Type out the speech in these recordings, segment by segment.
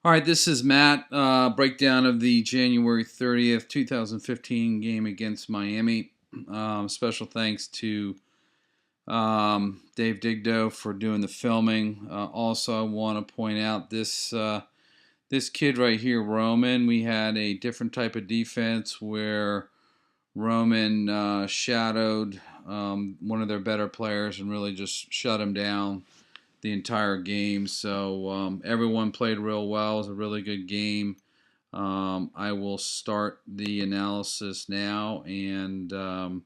All right, this is Matt. Breakdown of the January 30th, 2015 game against Miami. Special thanks to Dave Digdo for doing the filming. Also, I want to point out this kid right here, Roman. We had a different type of defense where Roman shadowed one of their better players and really just shut him down the entire game. So everyone played real well. It was a really good game. I will start the analysis now and try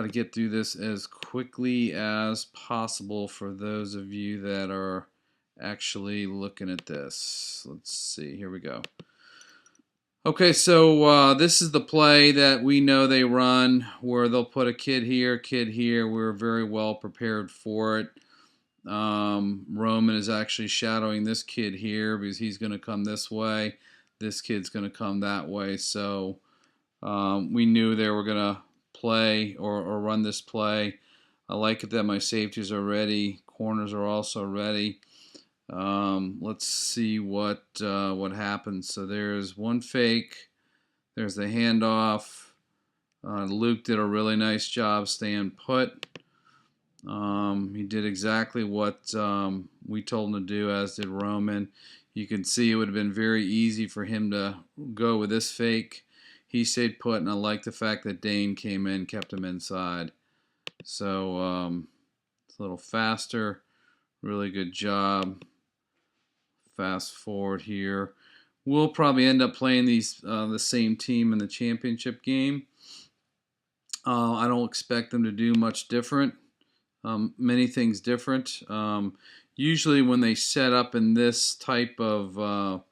to get through this as quickly as possible for those of you that are actually looking at this. Let's see. Here we go. Okay, so this is the play that we know they run where they'll put a kid here, kid here. We're very well prepared for it. Roman is actually shadowing this kid here because he's going to come this way. This kid's going to come that way. So we knew they were going to play or run this play. I like it that my safeties are ready. Corners are also ready. Let's see what happens. So there's one fake. There's the handoff. Luke did a really nice job staying put. He did exactly what we told him to do, as did Roman. You can see it would have been very easy for him to go with this fake. He stayed put, and I like the fact that Dane came in, kept him inside. So it's a little faster. Really good job. Fast forward here. We'll probably end up playing the same team in the championship game. I don't expect them to do much different. Many things different. Usually when they set up in this type of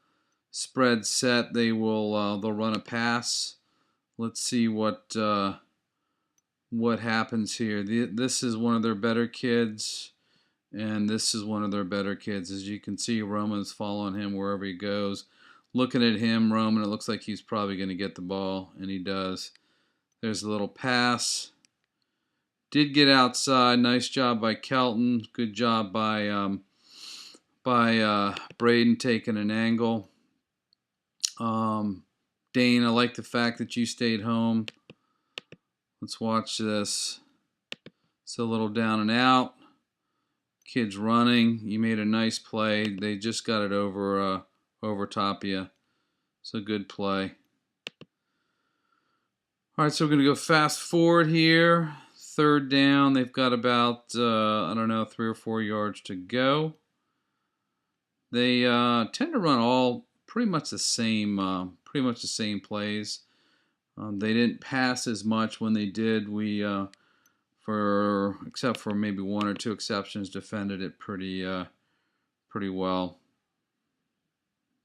spread set, they'll run a pass. Let's see what happens here. This is one of their better kids, and this is one of their better kids. As you can see, Roman's following him wherever he goes. Looking at him, Roman, it looks like he's probably going to get the ball, and he does. There's a little pass. Did get outside. Nice job by Kelton. Good job by Braden taking an angle. Dane, I like the fact that you stayed home. Let's watch this. It's a little down and out. Kid's running. You made a nice play. They just got it over top of you. It's a good play. All right, so we're going to go fast forward here. Third down. They've got about, 3 or 4 yards to go. They tend to run all pretty much the same plays. They didn't pass as much when they did. We, except for maybe 1 or 2 exceptions, defended it pretty well.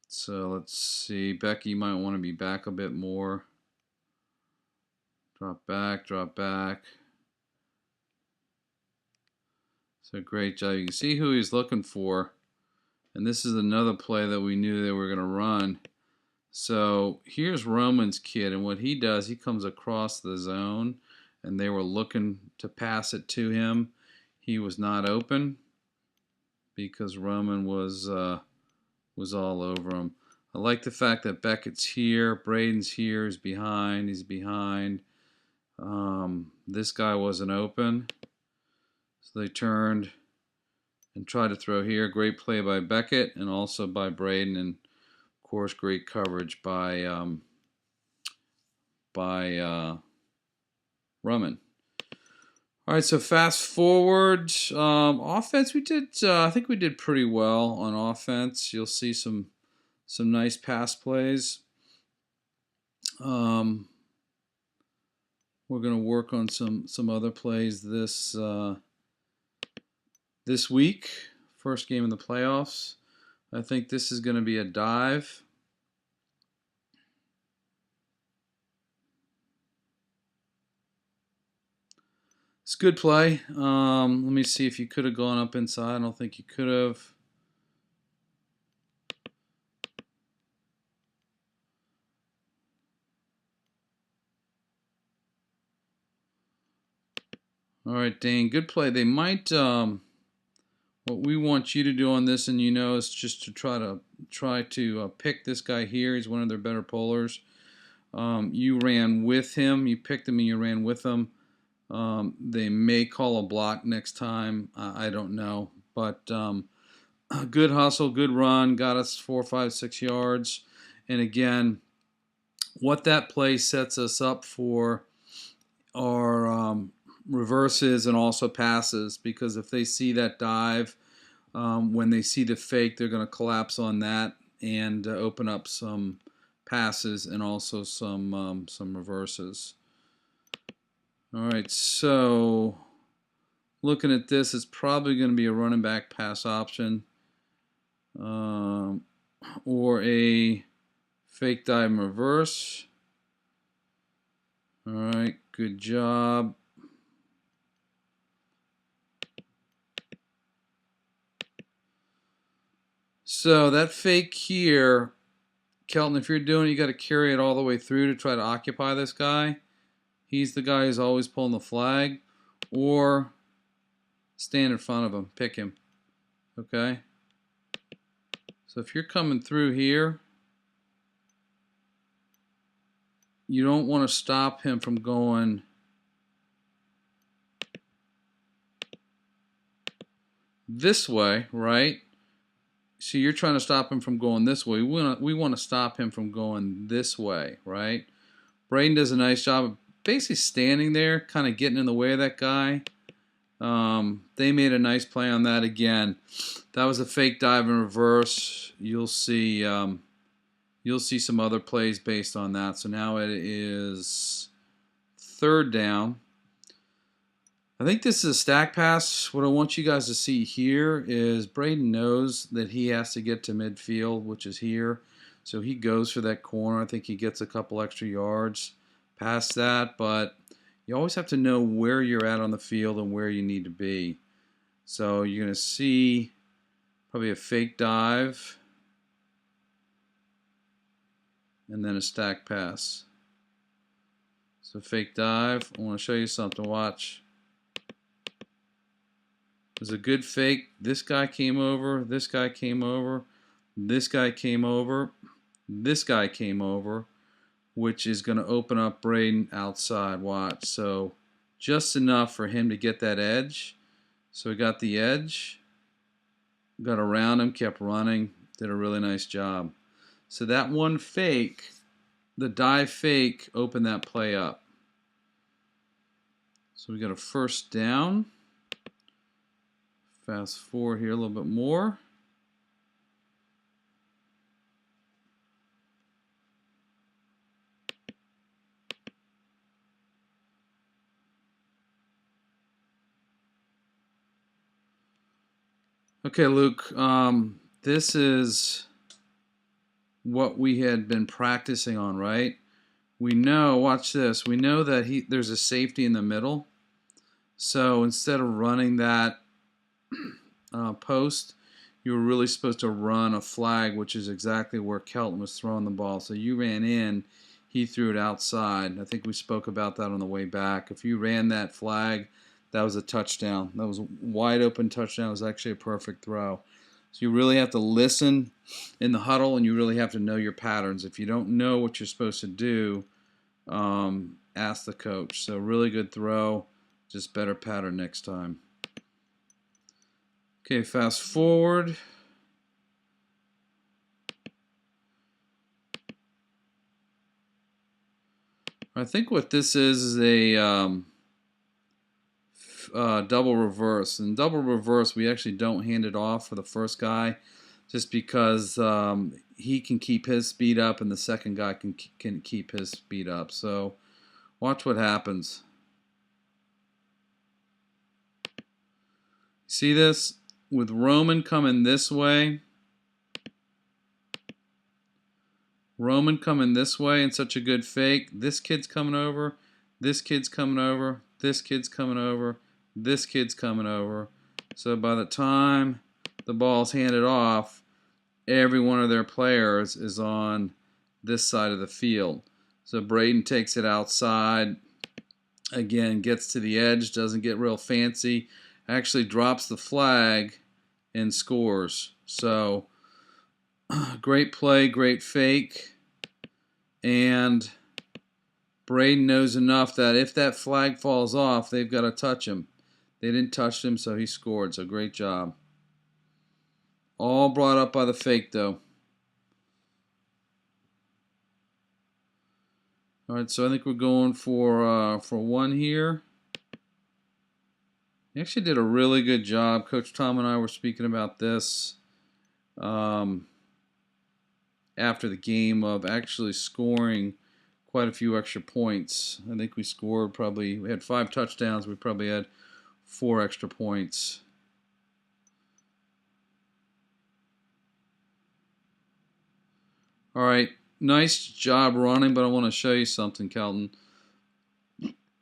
So let's see. Becky might want to be back a bit more. Drop back. So great job. You can see who he's looking for. And this is another play that we knew they were going to run. So here's Roman's kid, and what he does, he comes across the zone, and they were looking to pass it to him. He was not open because Roman was all over him. I like the fact that Beckett's here, Braden's here, he's behind. This guy wasn't open, so they turned and tried to throw here. Great play by Beckett and also by Braden, and of course great coverage by Roman. All right, so fast forward. Offense, we did. I think we did pretty well on offense. You'll see some nice pass plays. We're going to work on some other plays this week. First game in the playoffs. I think this is going to be a dive. It's a good play. Let me see if you could have gone up inside. I don't think you could have. All right, Dane, good play. They might What we want you to do on this, and you know, is just to try to pick this guy here. He's one of their better pullers. You ran with him. You picked him and you ran with him. They may call a block next time. I don't know. But good hustle, good run. Got us 4, 5, 6 yards. And again, what that play sets us up for are reverses and also passes, because if they see that dive, when they see the fake, they're going to collapse on that and open up some passes and also some reverses. All right, so looking at this, it's probably going to be a running back pass option or a fake dive and reverse. All right, good job. So that fake here, Kelton, if you're doing it, you got to carry it all the way through to try to occupy this guy. He's the guy who's always pulling the flag. Or stand in front of him, pick him. Okay? So if you're coming through here, you don't want to stop him from going this way, right? So you're trying to stop him from going this way. We want to stop him from going this way, right? Braden does a nice job of basically standing there, kind of getting in the way of that guy. They made a nice play on that again. That was a fake dive in reverse. You'll see some other plays based on that. So now it is 3rd down. I think this is a stack pass. What I want you guys to see here is Braden knows that he has to get to midfield, which is here. So he goes for that corner. I think he gets a couple extra yards past that, but you always have to know where you're at on the field and where you need to be. So you're going to see probably a fake dive and then a stack pass. So fake dive. I want to show you something. Watch. It was a good fake. This guy came over. This guy came over. This guy came over. This guy came over, which is going to open up Braden outside. Watch. So just enough for him to get that edge. So he got the edge, got around him, kept running, did a really nice job. So that one fake, the dive fake, opened that play up. So we got a 1st down. Fast forward here a little bit more. Okay, Luke, this is what we had been practicing on, right? We know, watch this, we know that there's a safety in the middle. So instead of running that post, you were really supposed to run a flag, which is exactly where Kelton was throwing the ball. So you ran in, he threw it outside. I think we spoke about that on the way back. If you ran that flag, that was a touchdown. That was a wide open touchdown. It was actually a perfect throw. So you really have to listen in the huddle, and you really have to know your patterns. If you don't know what you're supposed to do, ask the coach. So really good throw, just better pattern next time. Okay, fast forward. I think what this is a double reverse. In double reverse, we actually don't hand it off for the first guy, just because he can keep his speed up and the second guy can keep his speed up. So watch what happens. See this? With Roman coming this way, Roman coming this way and such a good fake. This kid's coming over, this kid's coming over, this kid's coming over, this kid's coming over. So by the time the ball's handed off, every one of their players is on this side of the field. So Braden takes it outside, again, gets to the edge, doesn't get real fancy, actually drops the flag, and scores. So great play, great fake, and Braden knows enough that if that flag falls off, they've got to touch him. They didn't touch him, so he scored. So great job. All brought up by the fake, though. All right, so I think we're going for one here. He actually did a really good job. Coach Tom and I were speaking about this after the game of actually scoring quite a few extra points. I think we had 5 touchdowns. We probably had 4 extra points. All right, nice job running, but I want to show you something, Kelton.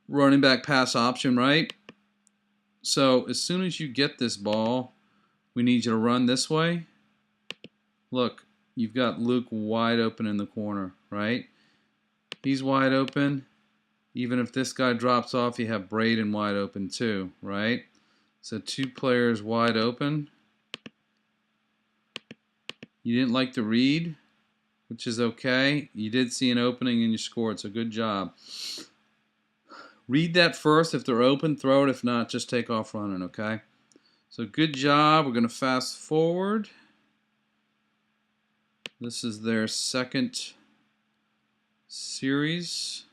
Running back pass option, right? So as soon as you get this ball, we need you to run this way. Look, you've got Luke wide open in the corner, right? He's wide open. Even if this guy drops off, you have Braden wide open too, right? So 2 players wide open. You didn't like the read, which is okay. You did see an opening and you scored, so good job. Read that first. If they're open, throw it. If not, just take off running, okay? So good job. We're going to fast forward. This is their second series.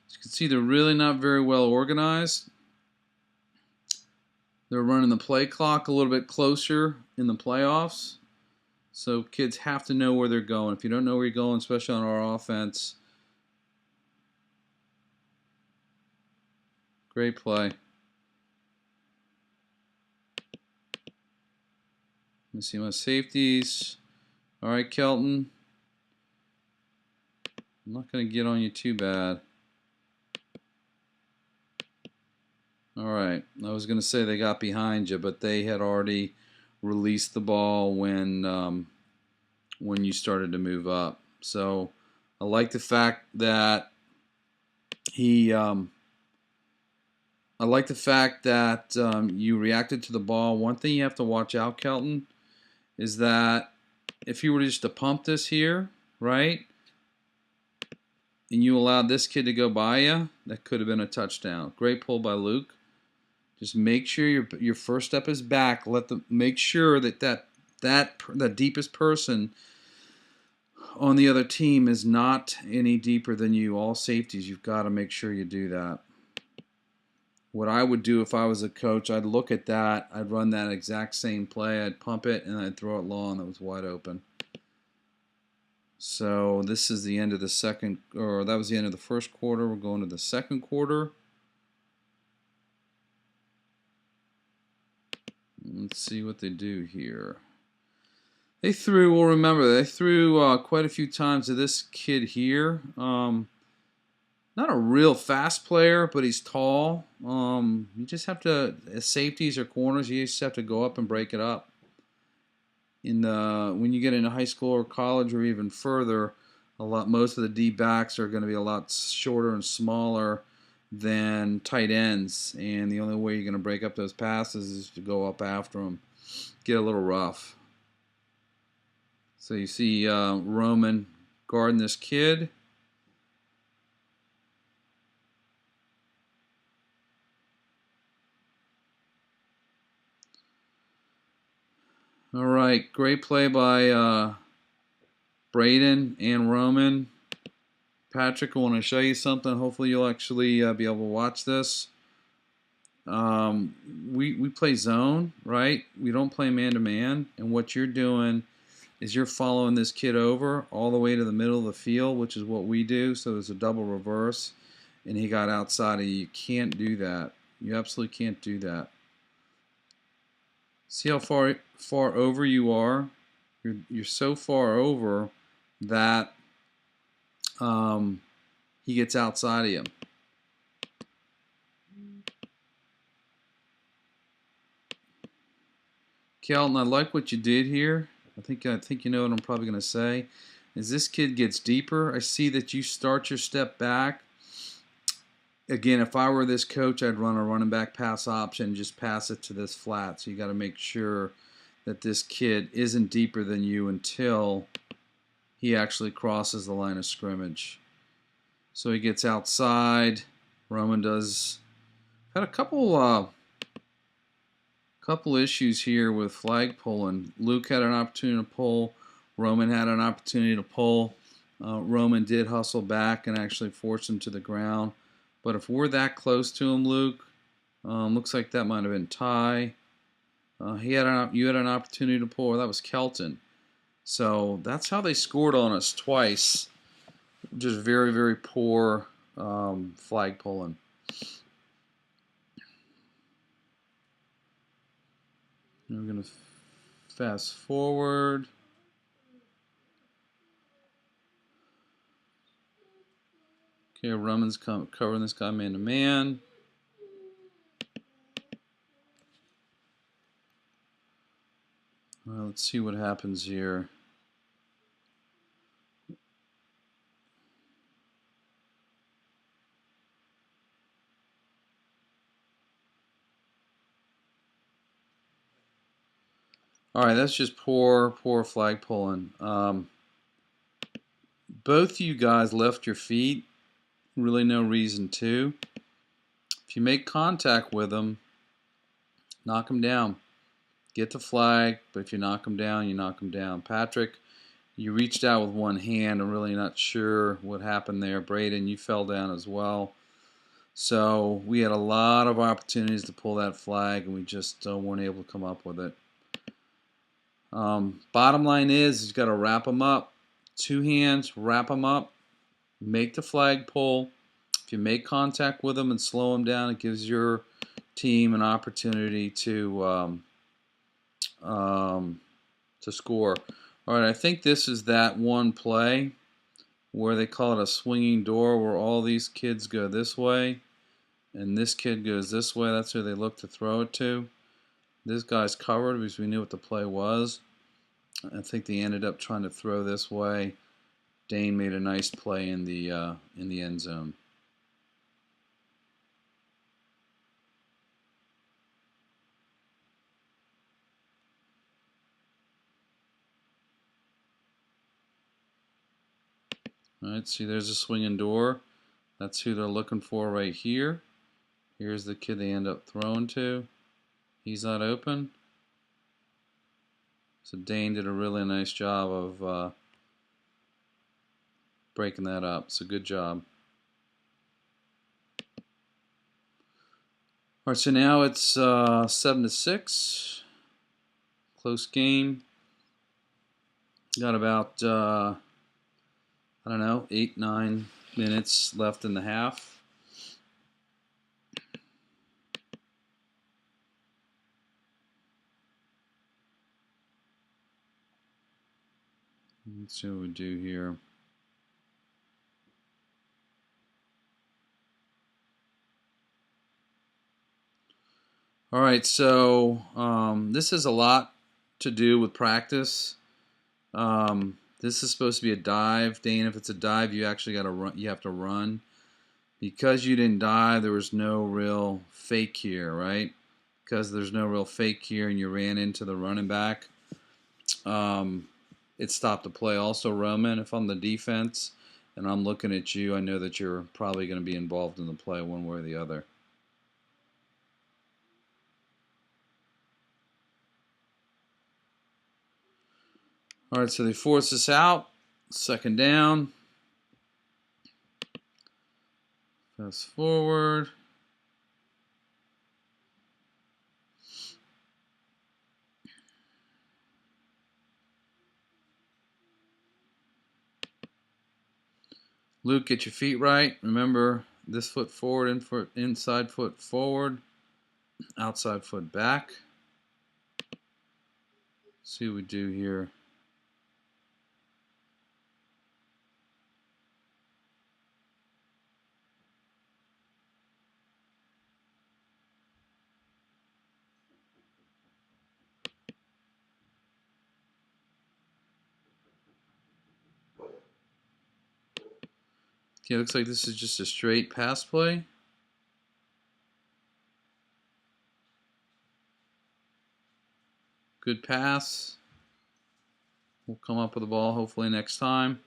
As you can see, they're really not very well organized. They're running the play clock a little bit closer in the playoffs. So kids have to know where they're going. If you don't know where you're going, especially on our offense, great play. Let me see my safeties. All right, Kelton. I'm not going to get on you too bad. All right. I was going to say they got behind you, but they had already released the ball when you started to move up. So I like the fact that you reacted to the ball. One thing you have to watch out, Kelton, is that if you were just to pump this here, right, and you allowed this kid to go by you, that could have been a touchdown. Great pull by Luke. Just make sure your first step is back. Make sure that the deepest person on the other team is not any deeper than you. All safeties, you've got to make sure you do that. What I would do if I was a coach, I'd look at that, I'd run that exact same play, I'd pump it, and I'd throw it long that was wide open. So this is the end of the that was the end of the first quarter. We're going to the second quarter. Let's see what they do here. They threw quite a few times to this kid here. Not a real fast player, but he's tall. You just have to, as safeties or corners, you just have to go up and break it up. When you get into high school or college or even further, most of the D backs are going to be a lot shorter and smaller than tight ends, and the only way you're going to break up those passes is to go up after them, get a little rough. So you see Roman guarding this kid. All right, great play by Braden and Roman. Patrick, I want to show you something. Hopefully you'll actually be able to watch this. We play zone, right? We don't play man-to-man. And what you're doing is you're following this kid over all the way to the middle of the field, which is what we do. So there's a double reverse, and he got outside of you. You can't do that. You absolutely can't do that. See how far over you are? You're so far over that he gets outside of you. Kelton, I like what you did here. I think you know what I'm probably going to say. As this kid gets deeper, I see that you start your step back. Again, if I were this coach, I'd run a running back pass option, just pass it to this flat. So you got to make sure that this kid isn't deeper than you until he actually crosses the line of scrimmage. So he gets outside. Roman does. Had a couple issues here with flag pulling. Luke had an opportunity to pull. Roman had an opportunity to pull. Roman did hustle back and actually force him to the ground. But if we're that close to him, Luke, looks like that might have been Ty. You had an opportunity to pull. That was Kelton. So that's how they scored on us twice. Just very, very poor flag pulling. We're going to fast forward. Okay, Roman's covering this guy man to man. Well, let's see what happens here. All right, that's just poor flag pulling. Both you guys left your feet. Really no reason to. If you make contact with them, knock them down. Get the flag, but if you knock them down, you knock them down. Patrick, you reached out with one hand. I'm really not sure what happened there. Braden, you fell down as well. So we had a lot of opportunities to pull that flag, and we just weren't able to come up with it. Bottom line is, you've got to wrap them up. Two hands, wrap them up. Make the flag pull. If you make contact with them and slow them down, it gives your team an opportunity to score. All right, I think this is that one play where they call it a swinging door, where all these kids go this way and this kid goes this way. That's who they look to throw it to. This guy's covered because we knew what the play was. I think they ended up trying to throw this way. Dane made a nice play in the end zone. All right, see, there's a swinging door. That's who they're looking for right here. Here's the kid they end up throwing to. He's not open. So Dane did a really nice job of breaking that up. So good job. All right, so now it's 7-6. Close game. Got about I don't know, 8-9 minutes left in the half. Let's see what we do here. All right, so this has a lot to do with practice. This is supposed to be a dive, Dane. If it's a dive, you actually got to run. You have to run. Because you didn't dive, there was no real fake here, right? Because there's no real fake here, and you ran into the running back. It stopped the play. Also, Roman, if I'm the defense and I'm looking at you, I know that you're probably going to be involved in the play one way or the other. All right, so they force us out. Second down. Fast forward. Luke, get your feet right. Remember, this foot forward, inside foot forward, outside foot back. See what we do here. Okay, looks like this is just a straight pass play. Good pass. We'll come up with the ball hopefully next time.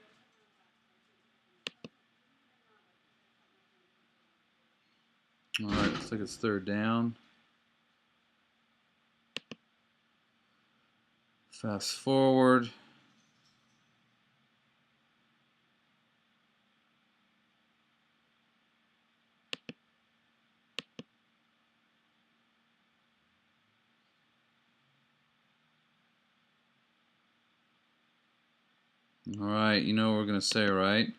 All right, looks like it's third down. Fast forward. All right, you know what we're going to say, right?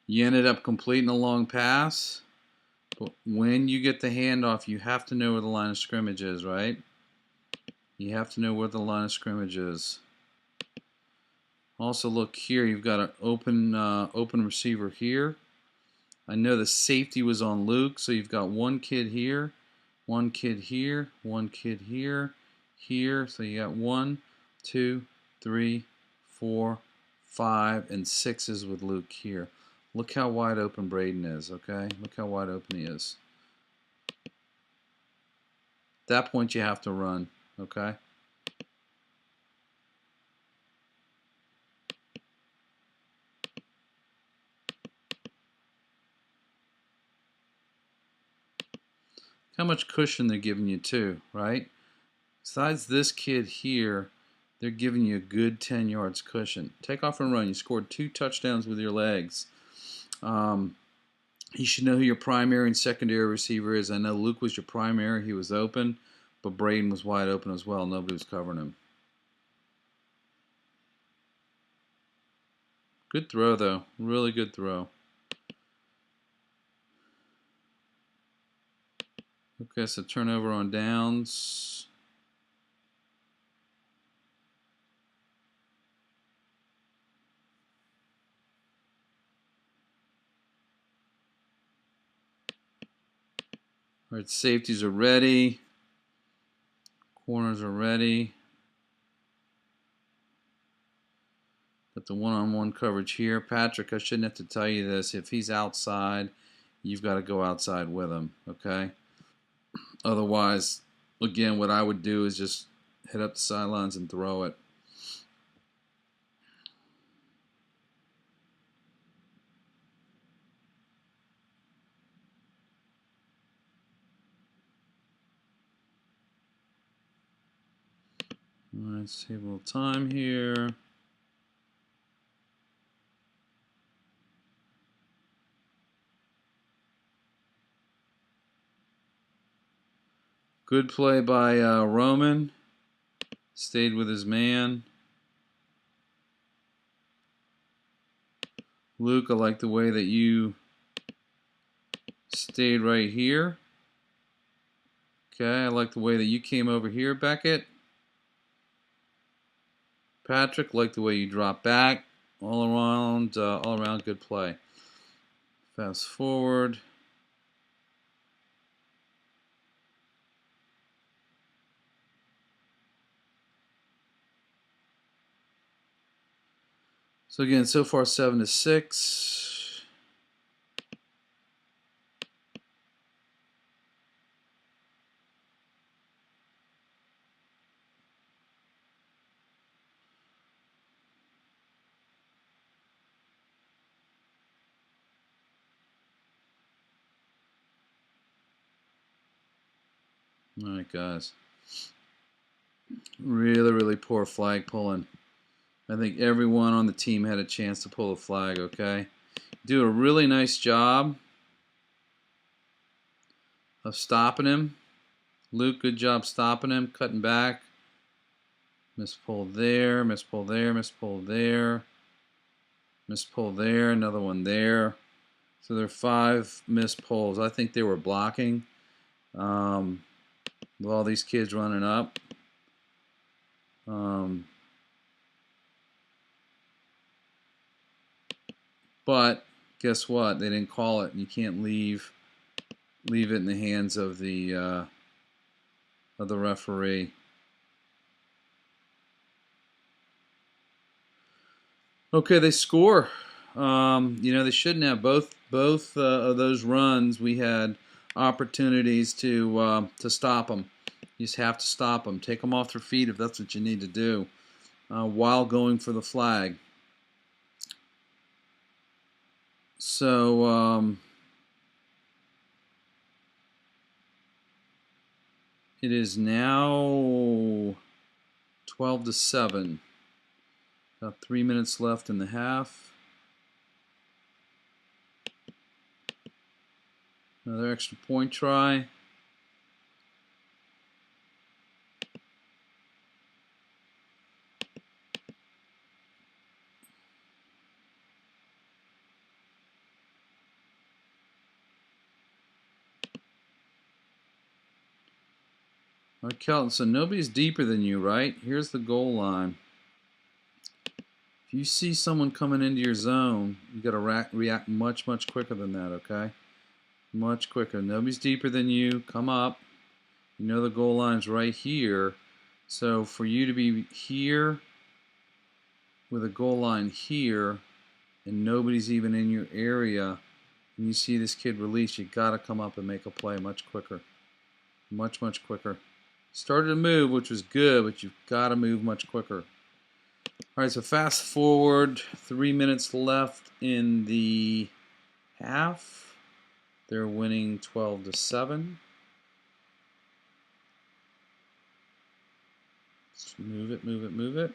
You ended up completing a long pass, but when you get the handoff, you have to know where the line of scrimmage is, right? You have to know where the line of scrimmage is. Also, look here, you've got an open receiver here. I know the safety was on Luke, so you've got one kid here, one kid here, one kid here, here. So you got 1, 2, 3, 4, 5, and 6 is with Luke here. Look how wide open Braden is, okay? Look how wide open he is. At that point, you have to run, okay? How much cushion they're giving you too, right? Besides this kid here, they're giving you a good 10 yards cushion. Take off and run. You scored 2 touchdowns with your legs. You should know who your primary and secondary receiver is. I know Luke was your primary. He was open, but Braden was wide open as well. Nobody was covering him. Good throw, though. Really good throw. Okay, so turnover on downs. All right, safeties are ready. Corners are ready. Got the one-on-one coverage here. Patrick, I shouldn't have to tell you this. If he's outside, you've got to go outside with him, okay? Otherwise, again, what I would do is just hit up the sidelines and throw it. All right, save a little time here. Good play by Roman. Stayed with his man. Luke, I like the way that you stayed right here. Okay, I like the way that you came over here, Beckett. Patrick, like the way you drop back. All around good play. Fast forward. So again, so far 7-6. All right, guys. Really, really poor flag pulling. I think everyone on the team had a chance to pull a flag, okay? Do a really nice job of stopping him. Luke, good job stopping him, cutting back. Miss pull there, miss pull there, miss pull there. Miss pull there, another one there. So there are 5 missed pulls. I think they were blocking with all these kids running up. But guess what? They didn't call it, and you can't leave it in the hands of the referee. Okay, they score. You know, they shouldn't have. Both of those runs, we had opportunities to stop them. You just have to stop them. Take them off their feet if that's what you need to do while going for the flag. So it is now 12-7. About 3 minutes left in the half. Another extra point try. All right, Kelton, so nobody's deeper than you, right? Here's the goal line. If you see someone coming into your zone, you got to react much quicker than that, okay? Much quicker. Nobody's deeper than you. Come up. You know the goal line's right here. So for you to be here with a goal line here and nobody's even in your area and you see this kid release, you got to come up and make a play much quicker. Much quicker. Started to move, which was good, but you've got to move much quicker. All right, so fast forward, 3 minutes left in the half. They're winning 12-7. Let's move it.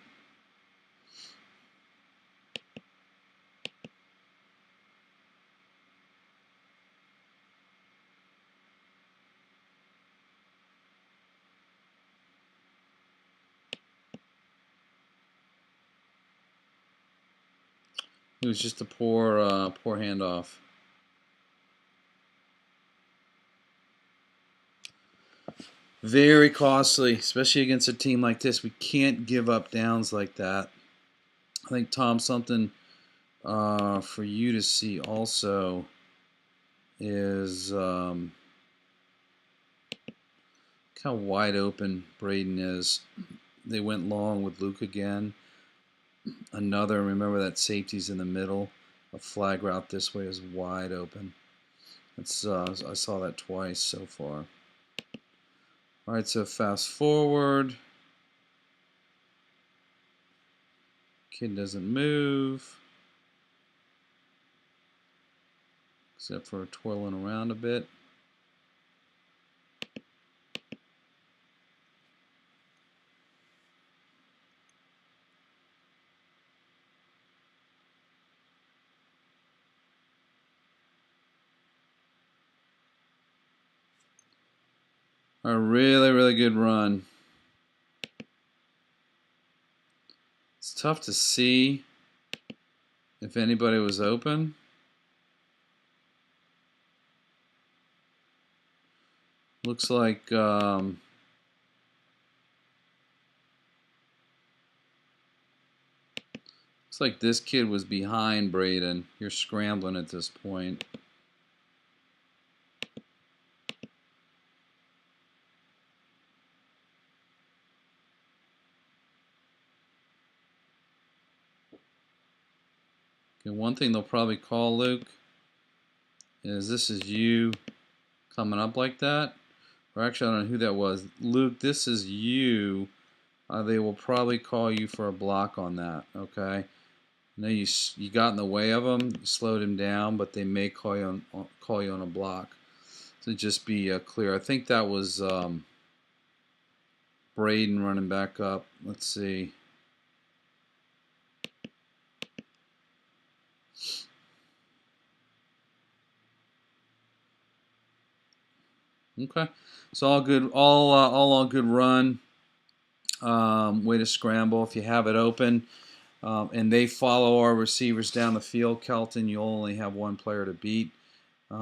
It was just a poor handoff. Very costly, especially against a team like this. We can't give up downs like that. I think, Tom, something for you to see also is how wide open Braden is. They went long with Luke again. Remember that safety's in the middle. A flag route this way is wide open. It's I saw that twice so far. All right, so fast forward. Kid doesn't move, except for twirling around a bit. A really good run. It's tough to see if anybody was open. Looks like this kid was behind Braden. You're scrambling at this point. Okay, one thing they'll probably call, Luke, is this is you coming up like that. Or actually, I don't know who that was. Luke, this is you. They will probably call you for a block on that, okay? I know you got in the way of him, you slowed him down, but they may call you on a block. So just be clear. I think that was Braden running back up. Let's see. Okay, so all good, all good run. Way to scramble if you have it open, and they follow our receivers down the field. Kelton, you'll only have one player to beat.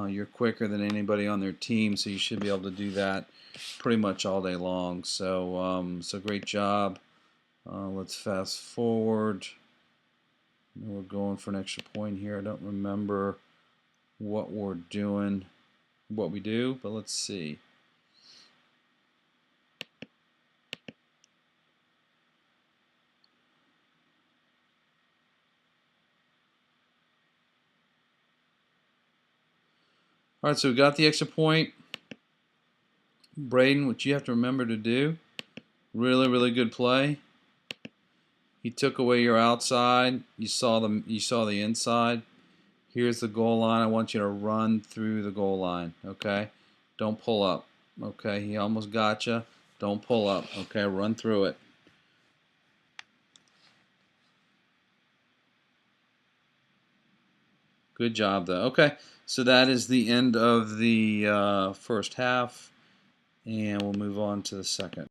You're quicker than anybody on their team, so you should be able to do that pretty much all day long. So, so great job. Let's fast forward. We're going for an extra point here. I don't remember what we're doing, what we do, but let's see. All right, so we got the extra point. Braden, what you have to remember to do, really, really good play. He took away your outside. You saw the inside. Here's the goal line. I want you to run through the goal line, okay? Don't pull up, okay? He almost got you. Don't pull up, okay? Run through it. Good job, though. Okay, so that is the end of the first half, and we'll move on to the second.